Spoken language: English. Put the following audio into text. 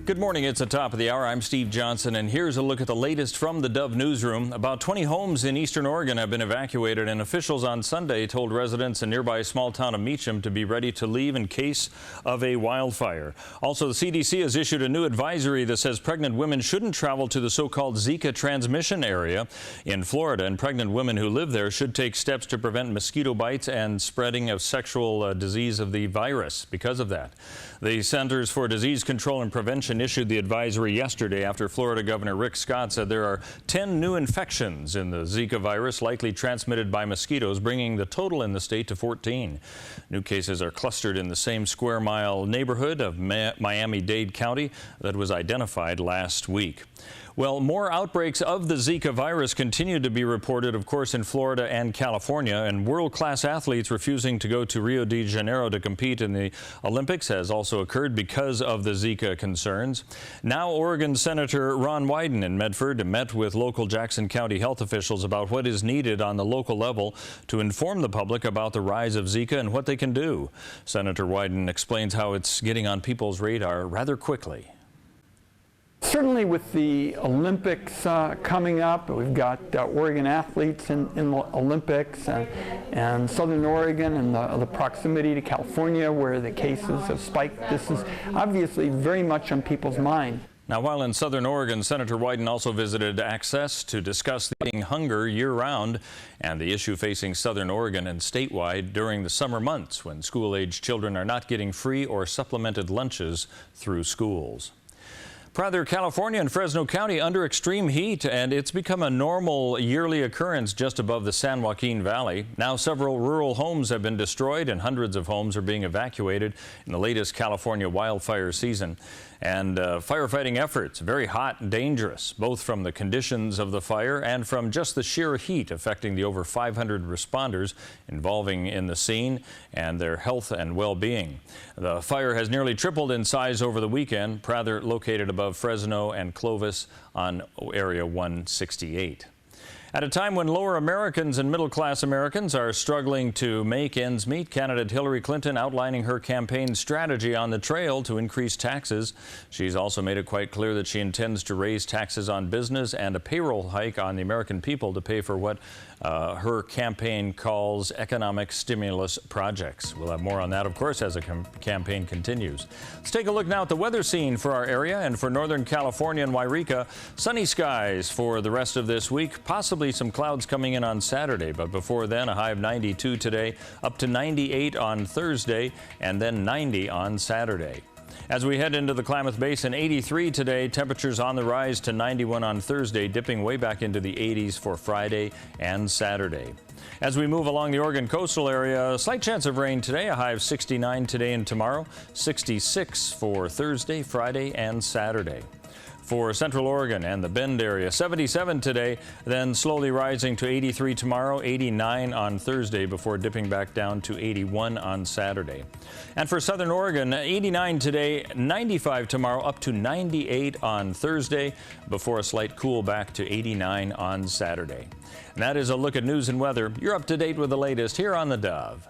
Good morning. It's the top of the hour. I'm Steve Johnson, and here's a look at the latest from the Dove newsroom. About 20 homes in eastern Oregon have been evacuated, and officials on Sunday told residents in nearby small town of Meacham to be ready to leave in case of a wildfire. Also, the CDC has issued a new advisory that says pregnant women shouldn't travel to the so-called Zika transmission area in Florida, and pregnant women who live there should take steps to prevent mosquito bites and spreading of sexual disease of the virus because of that. The Centers for Disease Control and Prevention issued the advisory yesterday after Florida Governor Rick Scott said there are 10 new infections in the Zika virus likely transmitted by mosquitoes, bringing the total in the state to 14. New cases are clustered in the same square-mile neighborhood of Miami-Dade County that was identified last week. Well, more outbreaks of the Zika virus continue to be reported, of course, in Florida and California, and world-class athletes refusing to go to Rio de Janeiro to compete in the Olympics has also occurred because of the Zika concerns. Now, Oregon Senator Ron Wyden in Medford met with local Jackson County health officials about what is needed on the local level to inform the public about the rise of Zika and what they can do. Senator Wyden explains how it's getting on people's radar rather quickly. Certainly with the Olympics coming up, we've got Oregon athletes in the Olympics and Southern Oregon and the proximity to California where the cases have spiked. This is obviously very much on people's mind. Now, while in Southern Oregon, Senator Wyden also visited Access to discuss the hunger year-round and the issue facing Southern Oregon and statewide during the summer months when school-aged children are not getting free or supplemented lunches through schools. Prather, California and Fresno County under extreme heat, and it's become a normal yearly occurrence just above the San Joaquin Valley. Now several rural homes have been destroyed and hundreds of homes are being evacuated in the latest California wildfire season. And firefighting efforts, very hot and dangerous, both from the conditions of the fire and from just the sheer heat affecting the over 500 responders involving in the scene and their health and well-being. The fire has nearly tripled in size over the weekend. Prather located above Fresno and Clovis on Area 168. At a time when lower Americans and middle-class Americans are struggling to make ends meet, candidate Hillary Clinton outlining her campaign strategy on the trail to increase taxes. She's also made it quite clear that she intends to raise taxes on business and a payroll hike on the American people to pay for what her campaign calls economic stimulus projects. We'll have more on that, of course, as the campaign continues. Let's take a look now at the weather scene for our area and for Northern California and Wairika. Sunny skies for the rest of this week, possibly some clouds coming in on Saturday, but before then a high of 92 today, up to 98 on Thursday, and then 90 on Saturday. As we head into the Klamath Basin, 83 today, temperatures on the rise to 91 on Thursday, dipping way back into the 80s for Friday and Saturday. As we move along the Oregon coastal area, a slight chance of rain today, a high of 69 today and tomorrow, 66 for Thursday, Friday, and Saturday. For Central Oregon and the Bend area, 77 today, then slowly rising to 83 tomorrow, 89 on Thursday before dipping back down to 81 on Saturday. And for Southern Oregon, 89 today, 95 tomorrow, up to 98 on Thursday before a slight cool back to 89 on Saturday. And that is a look at news and weather. You're up to date with the latest here on the Dove.